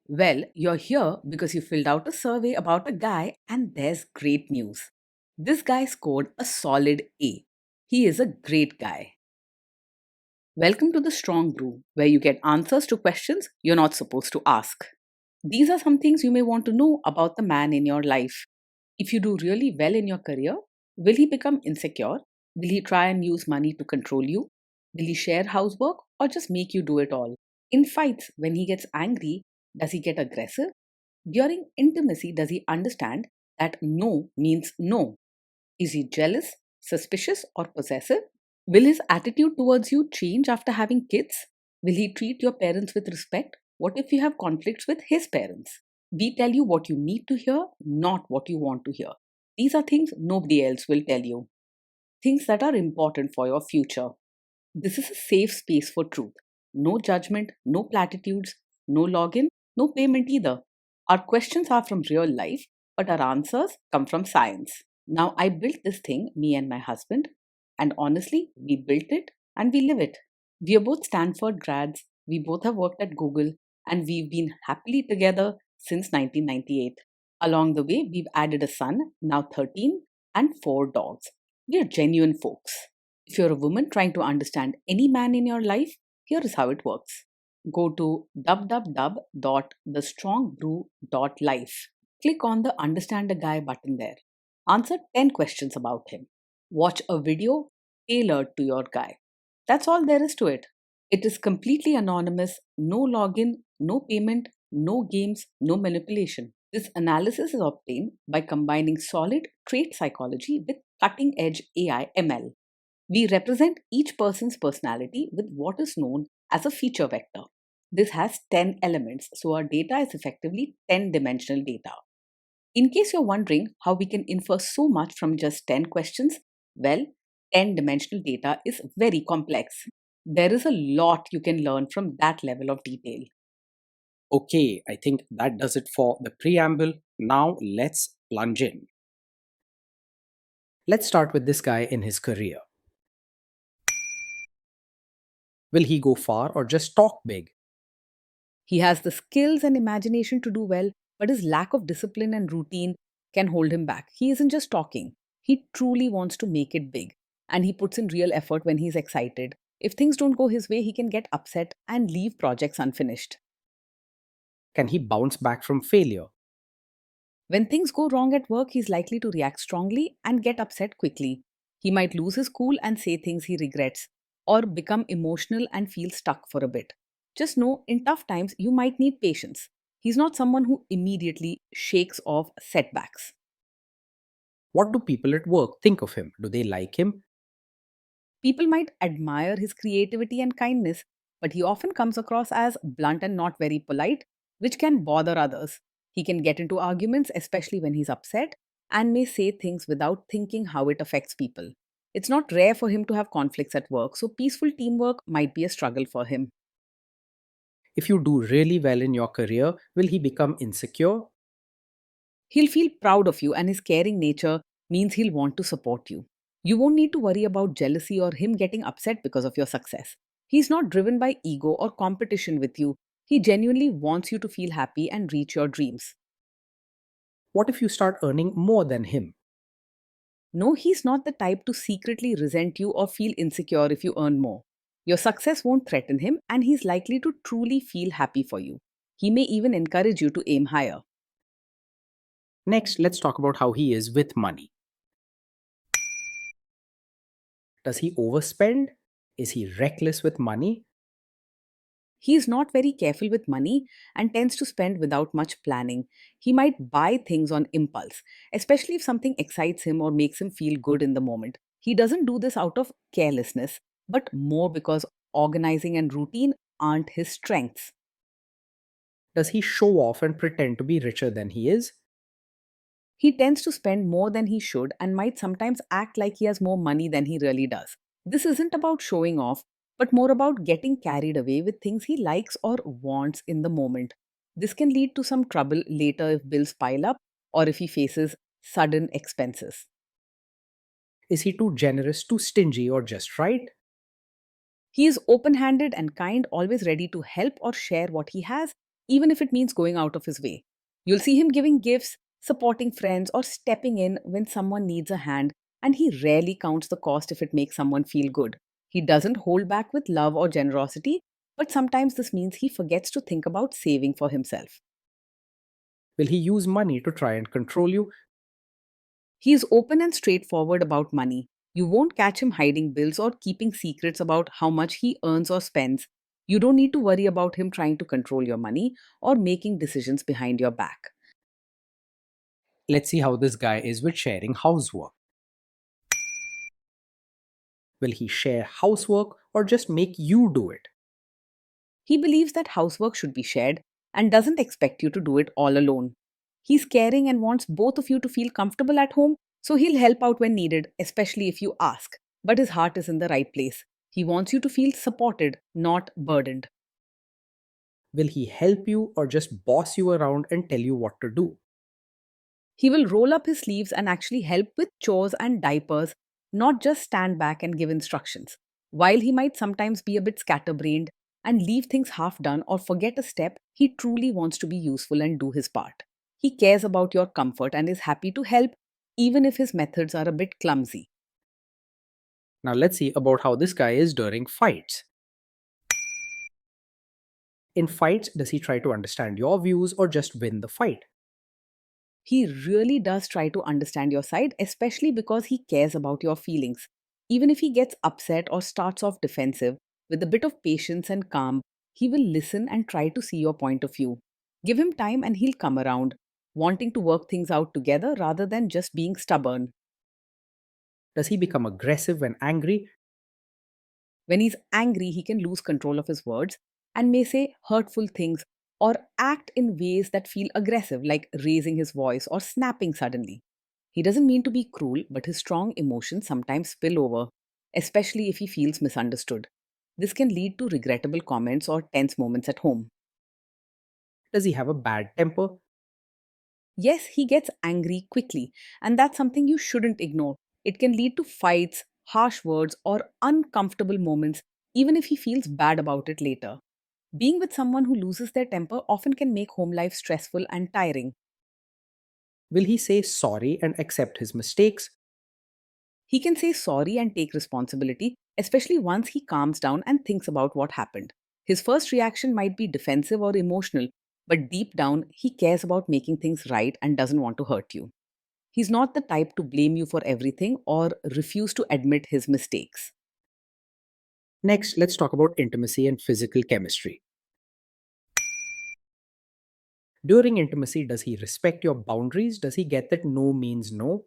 Well, you're here because you filled out a survey about a guy, and there's great news. This guy scored a solid A. He is a great guy. Welcome to the Strong Brew, where you get answers to questions you're not supposed to ask. These are some things you may want to know about the man in your life. If you do really well in your career, will he become insecure? Will he try and use money to control you? Will he share housework or just make you do it all? In fights, when he gets angry, does he get aggressive? During intimacy, does he understand that no means no? Is he jealous, suspicious, or possessive? Will his attitude towards you change after having kids? Will he treat your parents with respect? What if you have conflicts with his parents? We tell you what you need to hear, not what you want to hear. These are things nobody else will tell you, things that are important for your future. This is a safe space for truth. No judgment, no platitudes, no login, no payment either. Our questions are from real life, but our answers come from science. Now, I built this thing, me and my husband, and honestly, we built it and we live it. We are both Stanford grads, we both have worked at Google, and we've been happily together since 1998. Along the way, we've added a son, now 13, and four dogs. We are genuine folks. If you're a woman trying to understand any man in your life, here is how it works. Go to www.thestrongbrew.life. Click on the Understand a Guy button there. Answer 10 questions about him. Watch a video tailored to your guy. That's all there is to it. It is completely anonymous, no login, no payment, no games, no manipulation. This analysis is obtained by combining solid trait psychology with cutting edge AI ML. We represent each person's personality with what is known as a feature vector. This has 10 elements, so our data is effectively 10 dimensional data. In case you're wondering how we can infer so much from just 10 questions, well, 10 dimensional data is very complex. There is a lot you can learn from that level of detail. Okay, I think that does it for the preamble. Now let's plunge in. Let's start with this guy in his career. Will he go far or just talk big? He has the skills and imagination to do well, but his lack of discipline and routine can hold him back. He isn't just talking, he truly wants to make it big. And he puts in real effort when he's excited. If things don't go his way, he can get upset and leave projects unfinished. Can he bounce back from failure? When things go wrong at work, he's likely to react strongly and get upset quickly. He might lose his cool and say things he regrets, or become emotional and feel stuck for a bit. Just know, in tough times, you might need patience. He's not someone who immediately shakes off setbacks. What do people at work think of him? Do they like him? People might admire his creativity and kindness, but he often comes across as blunt and not very polite, which can bother others. He can get into arguments, especially when he's upset, and may say things without thinking how it affects people. It's not rare for him to have conflicts at work, so peaceful teamwork might be a struggle for him. If you do really well in your career, will he become insecure? He'll feel proud of you, and his caring nature means he'll want to support you. You won't need to worry about jealousy or him getting upset because of your success. He's not driven by ego or competition with you. He genuinely wants you to feel happy and reach your dreams. What if you start earning more than him? No, he's not the type to secretly resent you or feel insecure if you earn more. Your success won't threaten him, and he's likely to truly feel happy for you. He may even encourage you to aim higher. Next, let's talk about how he is with money. Does he overspend? Is he reckless with money? He is not very careful with money and tends to spend without much planning. He might buy things on impulse, especially if something excites him or makes him feel good in the moment. He doesn't do this out of carelessness, but more because organizing and routine aren't his strengths. Does he show off and pretend to be richer than he is? He tends to spend more than he should and might sometimes act like he has more money than he really does. This isn't about showing off, but more about getting carried away with things he likes or wants in the moment. This can lead to some trouble later if bills pile up or if he faces sudden expenses. Is he too generous, too stingy, or just right? He is open handed and kind, always ready to help or share what he has, even if it means going out of his way. You'll see him giving gifts, supporting friends, or stepping in when someone needs a hand, and he rarely counts the cost if it makes someone feel good. He doesn't hold back with love or generosity, but sometimes this means he forgets to think about saving for himself. Will he use money to try and control you? He is open and straightforward about money. You won't catch him hiding bills or keeping secrets about how much he earns or spends. You don't need to worry about him trying to control your money or making decisions behind your back. Let's see how this guy is with sharing housework. Will he share housework or just make you do it? He believes that housework should be shared and doesn't expect you to do it all alone. He's caring and wants both of you to feel comfortable at home, so he'll help out when needed, especially if you ask. But his heart is in the right place. He wants you to feel supported, not burdened. Will he help you or just boss you around and tell you what to do? He will roll up his sleeves and actually help with chores and diapers, not just stand back and give instructions. While he might sometimes be a bit scatterbrained and leave things half done or forget a step, he truly wants to be useful and do his part. He cares about your comfort and is happy to help, even if his methods are a bit clumsy. Now let's see about how this guy is during fights. In fights, does he try to understand your views or just win the fight? He really does try to understand your side, especially because he cares about your feelings. Even if he gets upset or starts off defensive, with a bit of patience and calm, he will listen and try to see your point of view. Give him time and he'll come around, wanting to work things out together rather than just being stubborn. Does he become aggressive when angry? When he's angry, he can lose control of his words and may say hurtful things or act in ways that feel aggressive, like raising his voice or snapping suddenly. He doesn't mean to be cruel, but his strong emotions sometimes spill over, especially if he feels misunderstood. This can lead to regrettable comments or tense moments at home. Does he have a bad temper? Yes, he gets angry quickly, and that's something you shouldn't ignore. It can lead to fights, harsh words, or uncomfortable moments, even if he feels bad about it later. Being with someone who loses their temper often can make home life stressful and tiring. Will he say sorry and accept his mistakes? He can say sorry and take responsibility, especially once he calms down and thinks about what happened. His first reaction might be defensive or emotional, but deep down, he cares about making things right and doesn't want to hurt you. He's not the type to blame you for everything or refuse to admit his mistakes. Next, let's talk about intimacy and physical chemistry. During intimacy, does he respect your boundaries? Does he get that no means no?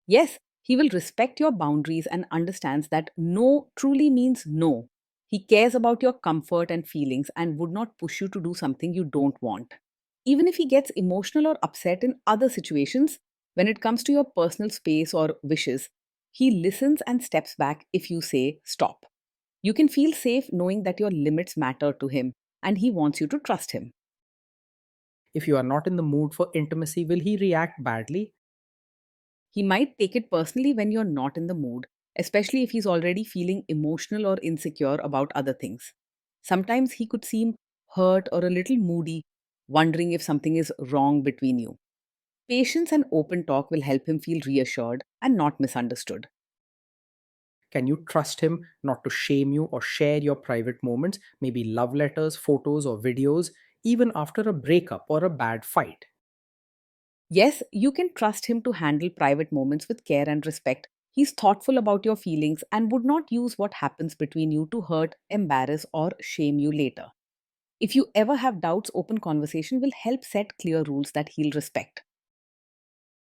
Yes, he will respect your boundaries and understands that no truly means no. He cares about your comfort and feelings and would not push you to do something you don't want. Even if he gets emotional or upset in other situations, when it comes to your personal space or wishes, he listens and steps back if you say stop. You can feel safe knowing that your limits matter to him and he wants you to trust him. If you are not in the mood for intimacy, will he react badly? He might take it personally when you're not in the mood, especially if he's already feeling emotional or insecure about other things. Sometimes he could seem hurt or a little moody, wondering if something is wrong between you. Patience and open talk will help him feel reassured and not misunderstood. Can you trust him not to shame you or share your private moments, maybe love letters, photos, or videos, even after a breakup or a bad fight? Yes, you can trust him to handle private moments with care and respect. He's thoughtful about your feelings and would not use what happens between you to hurt, embarrass, or shame you later. If you ever have doubts, open conversation will help set clear rules that he'll respect.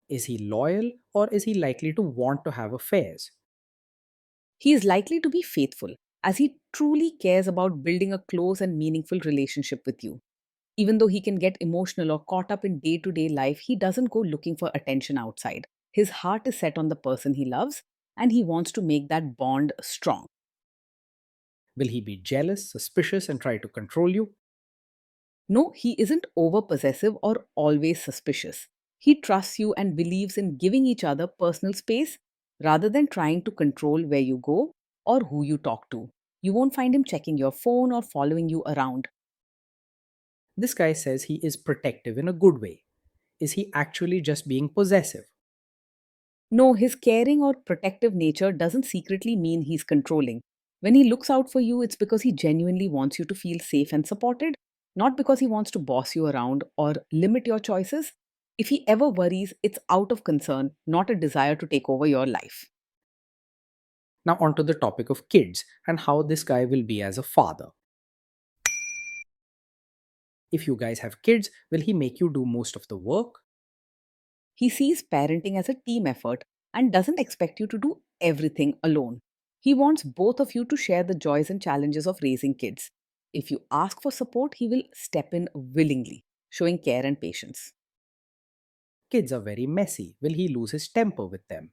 Is he loyal or is he likely to want to have affairs? He is likely to be faithful, as he truly cares about building a close and meaningful relationship with you. Even though he can get emotional or caught up in day to day life, he doesn't go looking for attention outside. His heart is set on the person he loves, and he wants to make that bond strong. Will he be jealous, suspicious, and try to control you? No, he isn't over possessive or always suspicious. He trusts you and believes in giving each other personal space rather than trying to control where you go or who you talk to. You won't find him checking your phone or following you around. This guy says he is protective in a good way. Is he actually just being possessive? No, his caring or protective nature doesn't secretly mean he's controlling. When he looks out for you, it's because he genuinely wants you to feel safe and supported, not because he wants to boss you around or limit your choices. If he ever worries, it's out of concern, not a desire to take over your life. Now, onto the topic of kids and how this guy will be as a father. If you guys have kids, will he make you do most of the work? He sees parenting as a team effort and doesn't expect you to do everything alone. He wants both of you to share the joys and challenges of raising kids. If you ask for support, he will step in willingly, showing care and patience. Kids are very messy. Will he lose his temper with them?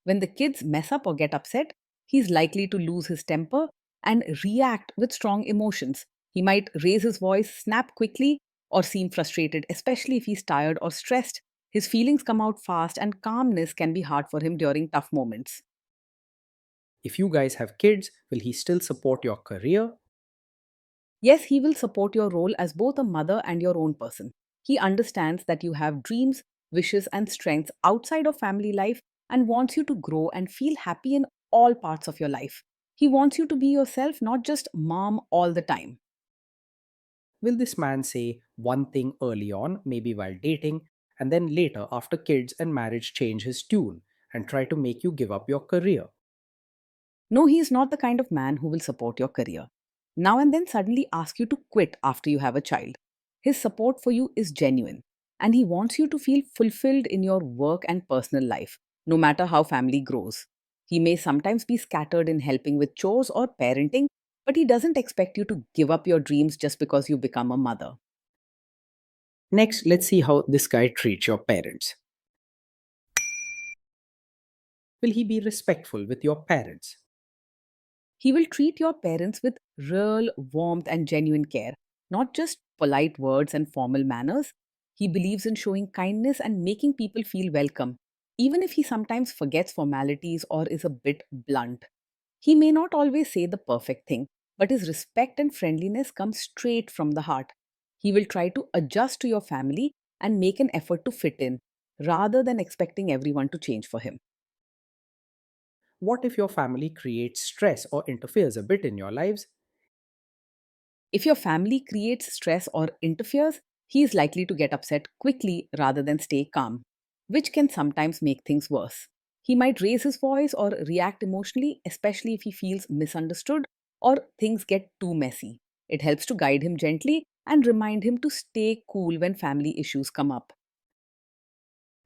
When the kids mess up or get upset, he's likely to lose his temper and react with strong emotions. He might raise his voice, snap quickly, or seem frustrated, especially if he's tired or stressed. His feelings come out fast, and calmness can be hard for him during tough moments. If you guys have kids, will he still support your career? Yes, he will support your role as both a mother and your own person. He understands that you have dreams, wishes, and strengths outside of family life and wants you to grow and feel happy in all parts of your life. He wants you to be yourself, not just mom all the time. Will this man say one thing early on, maybe while dating, and then later, after kids and marriage, change his tune and try to make you give up your career? No, he is not the kind of man who will support your career. Now and then suddenly ask you to quit after you have a child. His support for you is genuine, and he wants you to feel fulfilled in your work and personal life, no matter how family grows. He may sometimes be scattered in helping with chores or parenting, but he doesn't expect you to give up your dreams just because you become a mother. Next, let's see how this guy treats your parents. Will he be respectful with your parents? He will treat your parents with real warmth and genuine care, not just polite words and formal manners. He believes in showing kindness and making people feel welcome, even if he sometimes forgets formalities or is a bit blunt. He may not always say the perfect thing, but his respect and friendliness come straight from the heart. He will try to adjust to your family and make an effort to fit in, rather than expecting everyone to change for him. What if your family creates stress or interferes a bit in your lives? If your family creates stress or interferes, he is likely to get upset quickly rather than stay calm, which can sometimes make things worse. He might raise his voice or react emotionally, especially if he feels misunderstood or things get too messy. It helps to guide him gently and remind him to stay cool when family issues come up.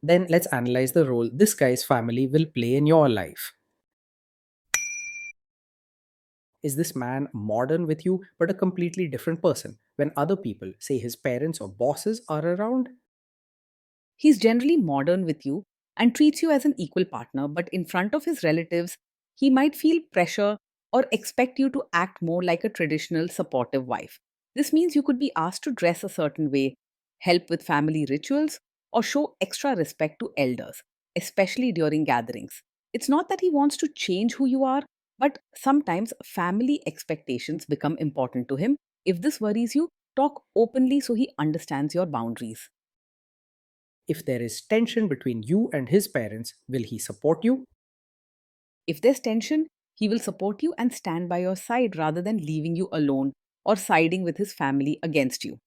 Then let's analyze the role this guy's family will play in your life. Is this man modern with you but a completely different person when other people, say his parents or bosses, are around? He's generally modern with you and treats you as an equal partner, but in front of his relatives, he might feel pressure or expect you to act more like a traditional supportive wife. This means you could be asked to dress a certain way, help with family rituals, or show extra respect to elders, especially during gatherings. It's not that he wants to change who you are, but sometimes family expectations become important to him. If this worries you, talk openly so he understands your boundaries. If there is tension between you and his parents, will he support you? If there's tension, he will support you and stand by your side rather than leaving you alone or siding with his family against you.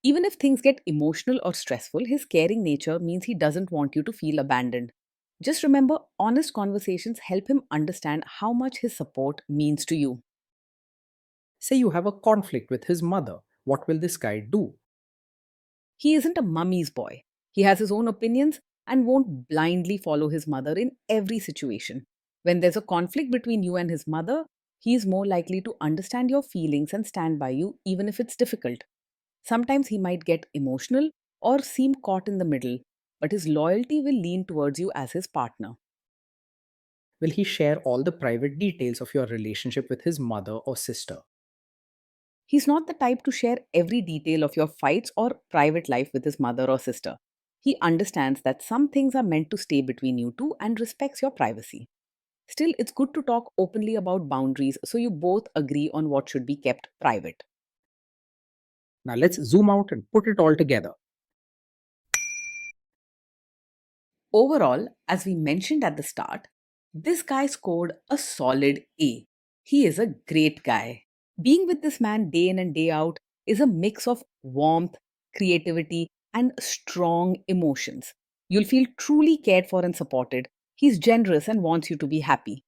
Even if things get emotional or stressful, his caring nature means he doesn't want you to feel abandoned. Just remember, honest conversations help him understand how much his support means to you. Say you have a conflict with his mother. What will this guy do? He isn't a mummy's boy. He has his own opinions and won't blindly follow his mother in every situation. When there's a conflict between you and his mother, he is more likely to understand your feelings and stand by you, even if it's difficult. Sometimes he might get emotional or seem caught in the middle, but his loyalty will lean towards you as his partner. Will he share all the private details of your relationship with his mother or sister? He's not the type to share every detail of your fights or private life with his mother or sister. He understands that some things are meant to stay between you two and respects your privacy. Still, it's good to talk openly about boundaries so you both agree on what should be kept private. Now let's zoom out and put it all together. Overall, as we mentioned at the start, this guy scored a solid A. He is a great guy. Being with this man day in and day out is a mix of warmth, creativity, and strong emotions. You'll feel truly cared for and supported. He's generous and wants you to be happy.